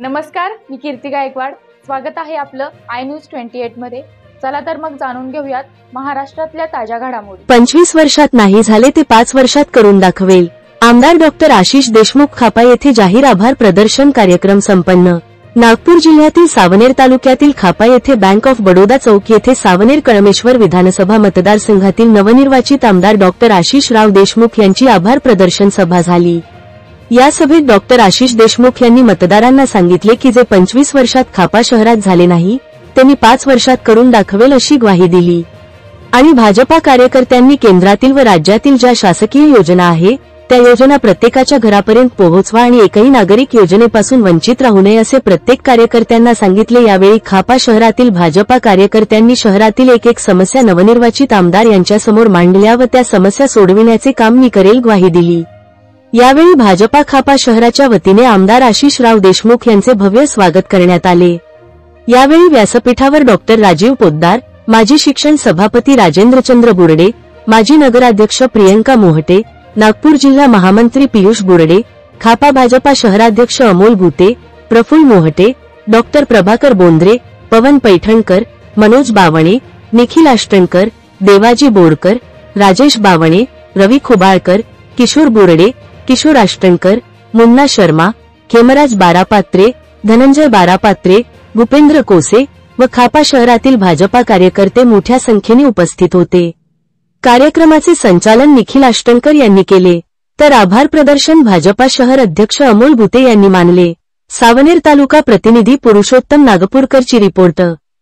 नमस्कार, मी कीर्ती गायकवाड। स्वागत आहे आपलं आय न्यूज 28 मध्ये। चला तर मग जाणून घेऊयात महाराष्ट्रातल्या ताज्या घडामोडी। 25 वर्षात नाही झाले ते 5 वर्षात करून दाखवेल। आमदार डॉक्टर आशिष देशमुख खापा येथे जाहीर आभार प्रदर्शन कार्यक्रम संपन्न। नागपूर जिल्ह्यातील सावनेर तालुक्यातील खापा येथे बँक ऑफ बडोदा चौक येथे सावनेर कळमेश्वर विधानसभा मतदारसंघातील नवनिर्वाचित आमदार डॉक्टर आशिष राव देशमुख यांची आभार प्रदर्शन सभा झाली। या सभेत डॉक्टर आशिष देशमुख यांनी मतदारांना सांगितले की जे 25 वर्षात खापा शहरात झाले नाही त्यांनी 5 वर्षात करून दाखवेल अशी ग्वाही दिली। आणि भाजपा कार्यकर्त्यांनी केंद्रातील व राज्यातील ज्या शासकीय योजना आहे त्या योजना प्रत्येकाच्या घरापर्यंत पोहोचवा आणि एकही नागरिक योजनेपासून वंचित राहू नये असे प्रत्येक कार्यकर्त्यांना सांगितले। यावेळी खापा शहरातील भाजपा कार्यकर्त्यांनी शहरातील एक समस्या नवनिर्वाचित आमदार यांच्यासमोर मांडल्या व त्या समस्या सोडविण्याचे काम मी करेल ग्वाही दिली। यावेळी भाजपा खापा शहराच्या वतीने आमदार आशिष राव देशमुख यांचे भव्य स्वागत करण्यात आले। यावेळी व्यासपीठावर डॉक्टर राजीव पोद्दार, माजी शिक्षण सभापती राजेंद्रचंद्र बुर्डे, माजी नगराध्यक्ष प्रियंका मोहटे, नागपूर जिल्हा महामंत्री पीयूष बुर्डे, खापा भाजपा शहराध्यक्ष अमोल भुते, प्रफुल्ल मोहटे, डॉक्टर प्रभाकर बोंद्रे, पवन पैठणकर, मनोज बावणे, निखिल आष्टणकर, देवाजी बोरकर, राजेश बावणे, रवी खोबाळकर, किशोर बुर्डे, किशोर आष्टणकर, मुन्ना शर्मा, खेमराज बारापात्रे, धनंजय बारापात्रे, भूपेंद्र कोसे व खापा शहरातील भाजपा कार्यकर्ते मोठ्या संख्येने उपस्थित होते। कार्यक्रमाचे संचालन निखिल आष्टणकर यांनी केले, तर आभार प्रदर्शन भाजपा शहर अध्यक्ष अमोल भुते यांनी मानले। सावनेर तालुका प्रतिनिधी पुरुषोत्तम नागपूरकरची रिपोर्ट।